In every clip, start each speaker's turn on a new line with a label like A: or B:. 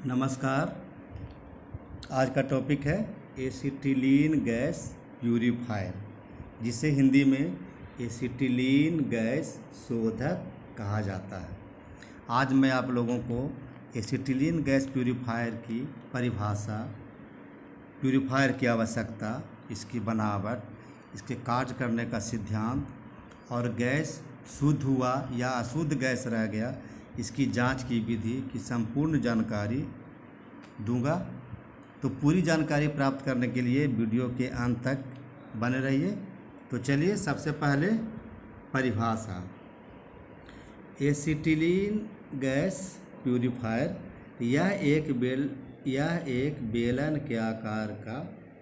A: नमस्कार। आज का टॉपिक है एसिटिलीन गैस प्यूरीफायर, जिसे हिंदी में एसिटिलीन गैस शोधक कहा जाता है। आज मैं आप लोगों को एसिटिलीन गैस प्यूरीफायर की परिभाषा, प्यूरीफायर की आवश्यकता, इसकी बनावट, इसके कार्य करने का सिद्धांत और गैस शुद्ध हुआ या अशुद्ध गैस रह गया, इसकी जांच की विधि की संपूर्ण जानकारी दूंगा। तो पूरी जानकारी प्राप्त करने के लिए वीडियो के अंत तक बने रहिए। तो चलिए, सबसे पहले परिभाषा। एसिटिलीन गैस प्यूरीफायर यह एक बेलन के आकार का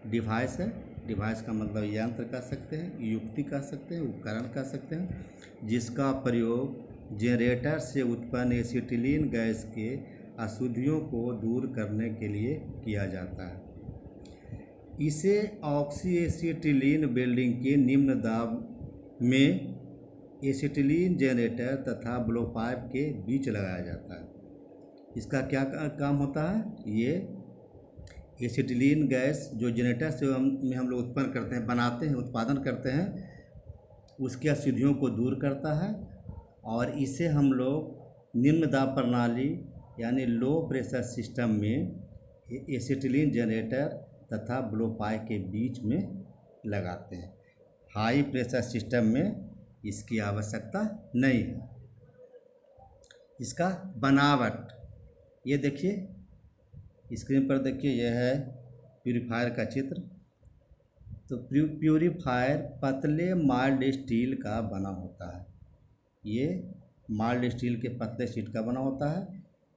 A: डिवाइस है। डिवाइस का मतलब यंत्र कह सकते हैं, युक्ति कह सकते हैं, उपकरण कह सकते हैं, जिसका प्रयोग जनरेटर से उत्पन्न एसिटिलीन गैस के अशुद्धियों को दूर करने के लिए किया जाता है। इसे ऑक्सी-एसिटिलीन वेल्डिंग के निम्न दाब में एसिटिलीन जनरेटर तथा ब्लो पाइप के बीच लगाया जाता है। इसका क्या काम होता है? ये एसिटिलीन गैस जो जनरेटर से हम लोग उत्पन्न करते हैं, बनाते हैं, उत्पादन करते हैं, उसकी अशुद्धियों को दूर करता है और इसे हम लोग निम्न दाब प्रणाली यानी लो प्रेशर सिस्टम में एसिटिलीन जनरेटर तथा ब्लो पाइप के बीच में लगाते हैं। हाई प्रेशर सिस्टम में इसकी आवश्यकता नहीं है। इसका बनावट ये देखिए, स्क्रीन पर देखिए, यह है प्यूरीफायर का चित्र। तो प्यूरीफायर पतले माइल्ड स्टील का बना होता है। ये माइल्ड स्टील के पतले शीट का बना होता है।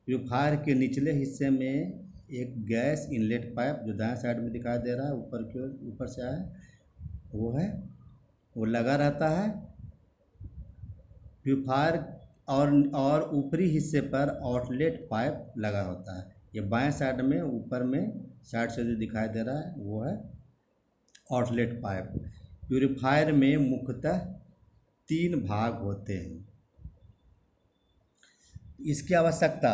A: प्यूरीफायर के निचले हिस्से में एक गैस इनलेट पाइप, जो दाएं साइड में दिखाई दे रहा है, ऊपर से आया, वो लगा रहता है। प्यूरीफायर और ऊपरी हिस्से पर आउटलेट पाइप लगा होता है। ये बाएं साइड में ऊपर में साइड से जो दिखाई दे रहा है वो है आउटलेट पाइप। प्यूरीफायर में मुख्यतः 3 भाग होते हैं। इसकी आवश्यकता,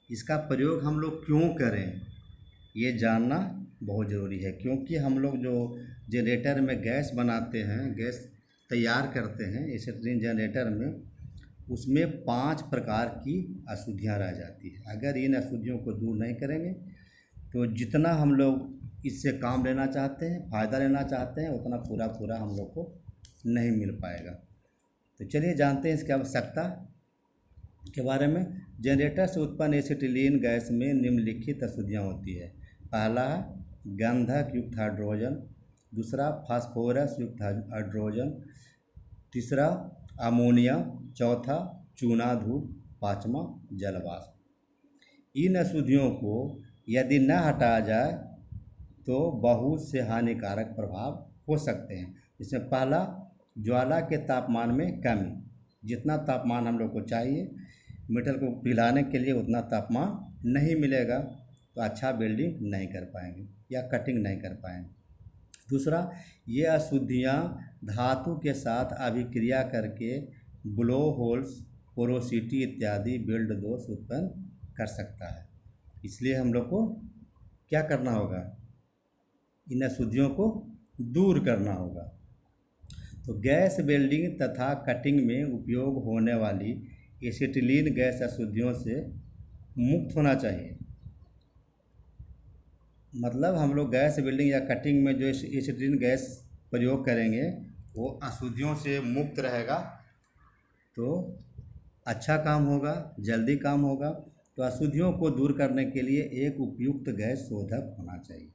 A: इसका प्रयोग हम लोग क्यों करें, ये जानना बहुत ज़रूरी है। क्योंकि हम लोग जो जनरेटर में गैस बनाते हैं, गैस तैयार करते हैं एसिटिलीन जनरेटर में, उसमें 5 प्रकार की अशुद्धियाँ रह जाती है। अगर इन अशुद्धियों को दूर नहीं करेंगे तो जितना हम लोग इससे काम लेना चाहते हैं, फ़ायदा लेना चाहते हैं, उतना पूरा हम लोग को नहीं मिल पाएगा। तो चलिए जानते हैं इसकी आवश्यकता के बारे में। जनरेटर से उत्पन्न एसिटिलीन गैस में निम्नलिखित अशुद्धियाँ होती है। पहला है गंधक युक्त हाइड्रोजन, दूसरा फास्फोरस युक्त हाइड्रोजन, तीसरा अमोनिया, चौथा चूना धूप, पाँचवा जलवाष्प। इन अशुद्धियों को यदि न हटाया जाए तो बहुत से हानिकारक प्रभाव हो सकते हैं। इसमें पहला, ज्वाला के तापमान में कमी। जितना तापमान हम लोग को चाहिए मेटल को पिघलाने के लिए, उतना तापमान नहीं मिलेगा तो अच्छा वेल्डिंग नहीं कर पाएंगे या कटिंग नहीं कर पाएंगे। दूसरा, ये अशुद्धियाँ धातु के साथ अभिक्रिया करके ब्लो होल्स, पोरोसिटी इत्यादि वेल्ड दोष उत्पन्न कर सकता है। इसलिए हम लोग को क्या करना होगा? इन अशुद्धियों को दूर करना होगा। तो गैस वेल्डिंग तथा कटिंग में उपयोग होने वाली एसिटिलीन गैस अशुद्धियों से मुक्त होना चाहिए। मतलब हम लोग गैस वेल्डिंग या कटिंग में जो एसिटिलीन गैस प्रयोग करेंगे वो अशुद्धियों से मुक्त रहेगा तो अच्छा काम होगा, जल्दी काम होगा। तो अशुद्धियों को दूर करने के लिए एक उपयुक्त गैस शोधक होना चाहिए।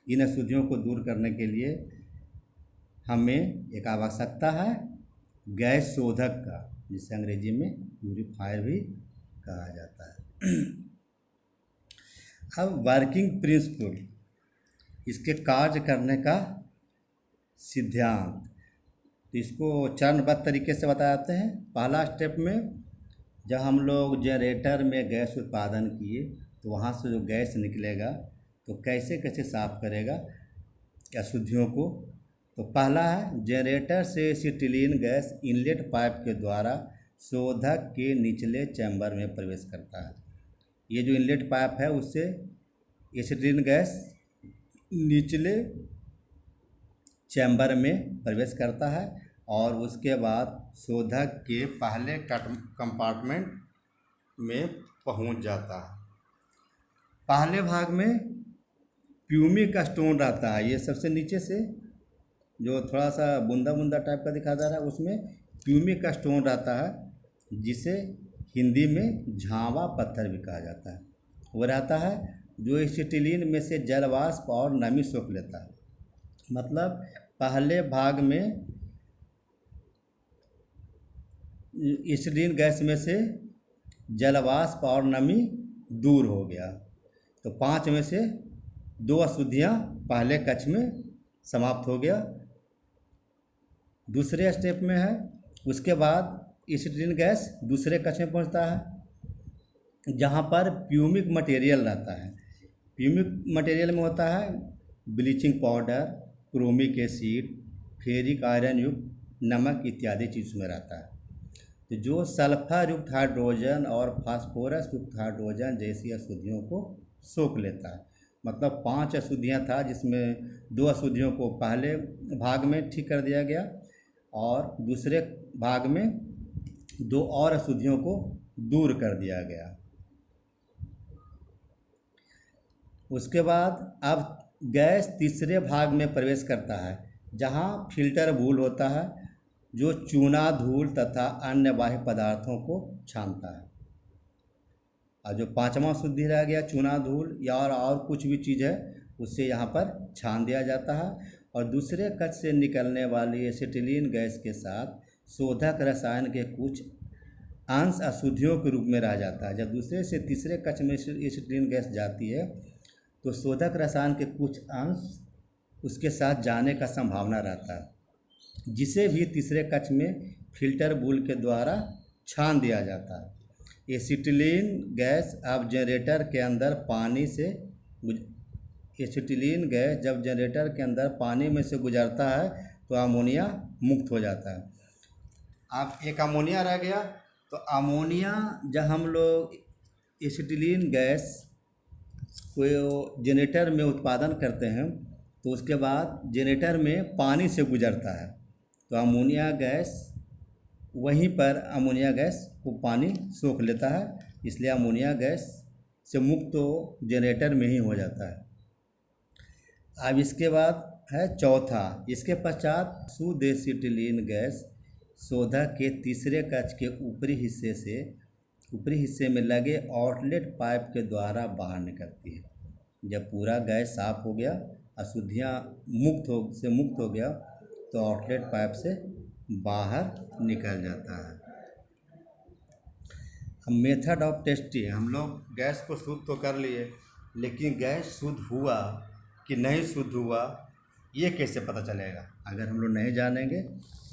A: इन अशुद्धियों को दूर करने के लिए हमें एक आवश्यकता है गैस शोधक का, जिसे अंग्रेजी में प्यूरीफायर भी कहा जाता है। अब वर्किंग प्रिंसिपल, इसके कार्य करने का सिद्धांत, तो इसको चरणबद्ध तरीके से बताते हैं। पहला स्टेप में जब हम लोग जनरेटर में गैस उत्पादन किए तो वहाँ से जो गैस निकलेगा तो कैसे कैसे साफ़ करेगा अशुद्धियों को। तो पहला है, जनरेटर से एसिटिलीन गैस इनलेट पाइप के द्वारा शोधक के निचले चैम्बर में प्रवेश करता है। ये जो इनलेट पाइप है उससे एसिटिलीन गैस निचले चैम्बर में प्रवेश करता है और उसके बाद शोधक के पहले कंपार्टमेंट में पहुंच जाता है। पहले भाग में प्यूमिक का स्टोन रहता है, ये सबसे नीचे से जो थोड़ा सा बूंदा बूंदा टाइप का दिखा जा रहा है उसमें प्यूमिक का स्टोन रहता है, जिसे हिंदी में झावा पत्थर भी कहा जाता है। वो रहता है जो एसिटिलीन में से जल वाष्प और नमी सोख लेता है। मतलब पहले भाग में एसिटिलीन गैस में से जल वाष्प और नमी दूर हो गया, तो 5 में से 2 अशुद्धियाँ पहले कक्ष में समाप्त हो गया। दूसरे स्टेप में है, उसके बाद एसिटिलीन गैस दूसरे कक्ष में पहुंचता है जहां पर प्यूमिक मटेरियल रहता है। प्यूमिक मटेरियल में होता है bleaching powder, chromic acid, ferric iron युक्त नमक इत्यादि चीज़ में रहता है। तो जो सल्फर युक्त हाइड्रोजन और फास्फोरस युक्त हाइड्रोजन जैसी अशुद्धियों को सोख लेता है। मतलब 5 अशुद्धियाँ था जिसमें 2 अशुद्धियों को पहले भाग में ठीक कर दिया गया और दूसरे भाग में 2 और अशुद्धियों को दूर कर दिया गया। उसके बाद अब गैस तीसरे भाग में प्रवेश करता है जहां फिल्टर बूल होता है जो चूना, धूल तथा अन्य बाह्य पदार्थों को छानता है। और जो 5वां शुद्धि रह गया चूना, धूल या और कुछ भी चीज़ है उससे यहाँ पर छान दिया जाता है और दूसरे कक्ष से निकलने वाली एसिटिलीन गैस के साथ शोधक रसायन के कुछ अंश अशुद्धियों के रूप में रह जाता है। जब दूसरे से तीसरे कक्ष में एसिटिलीन गैस जाती है तो शोधक रसायन के कुछ अंश उसके साथ जाने का संभावना रहता है, जिसे भी तीसरे कक्ष में फिल्टर बूल के द्वारा छान दिया जाता है। एसिटिलीन गैस अब जनरेटर के अंदर पानी से एसिटिलीन गैस जब जनरेटर के अंदर पानी में से गुजरता है तो अमोनिया मुक्त हो जाता है। अब एक अमोनिया रह गया, तो अमोनिया जब हम लोग एसिटिलीन गैस को जनरेटर में उत्पादन करते हैं तो उसके बाद जनरेटर में पानी से गुजरता है, तो अमोनिया गैस वहीं पर अमोनिया गैस को पानी सोख लेता है, इसलिए अमोनिया गैस से मुक्त तो जनरेटर में ही हो जाता है। अब इसके बाद है चौथा, इसके पश्चात शुद्ध एसिटिलीन गैस शोधक के तीसरे कक्ष के ऊपरी हिस्से में लगे आउटलेट पाइप के द्वारा बाहर निकलती है। जब पूरा गैस साफ हो गया, अशुद्धियाँ मुक्त हो गया, तो आउटलेट पाइप से बाहर निकल जाता है। हम मेथड ऑफ टेस्टिंग, हम लोग गैस को शुद्ध तो कर लिए, लेकिन गैस शुद्ध हुआ कि नहीं शुद्ध हुआ ये कैसे पता चलेगा? अगर हम लोग नहीं जानेंगे,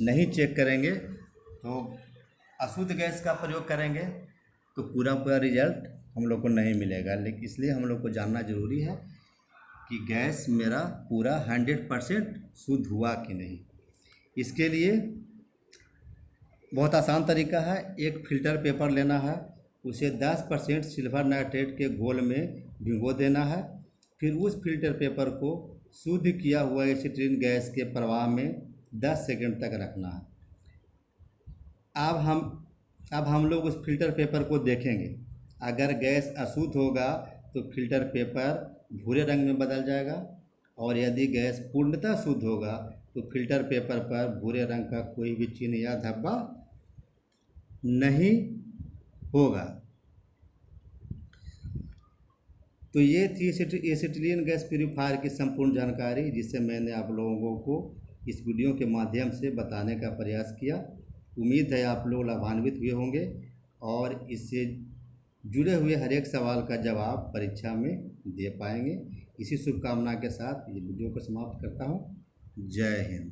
A: नहीं चेक करेंगे, तो अशुद्ध गैस का प्रयोग करेंगे तो पूरा रिजल्ट हम लोग को नहीं मिलेगा। लेकिन इसलिए हम लोग को जानना ज़रूरी है कि गैस मेरा पूरा 100% शुद्ध हुआ कि नहीं। इसके लिए बहुत आसान तरीका है, एक फ़िल्टर पेपर लेना है, उसे 10% सिल्वर नाइट्रेट के घोल में भिगो देना है, फिर उस फिल्टर पेपर को शुद्ध किया हुआ एसिटिलीन गैस के प्रवाह में 10 सेकंड तक रखना है। अब हम लोग उस फिल्टर पेपर को देखेंगे, अगर गैस अशुद्ध होगा तो फिल्टर पेपर भूरे रंग में बदल जाएगा, और यदि गैस पूर्णतः शुद्ध होगा तो फिल्टर पेपर पर भूरे रंग का कोई भी चिन्ह या धब्बा नहीं होगा। तो ये थी एसिटिलीन गैस प्यूरीफायर की संपूर्ण जानकारी, जिसे मैंने आप लोगों को इस वीडियो के माध्यम से बताने का प्रयास किया। उम्मीद है आप लोग लाभान्वित हुए होंगे और इससे जुड़े हुए हर एक सवाल का जवाब परीक्षा में दे पाएंगे। इसी शुभकामना के साथ ये वीडियो को समाप्त करता हूँ। जय हिंद।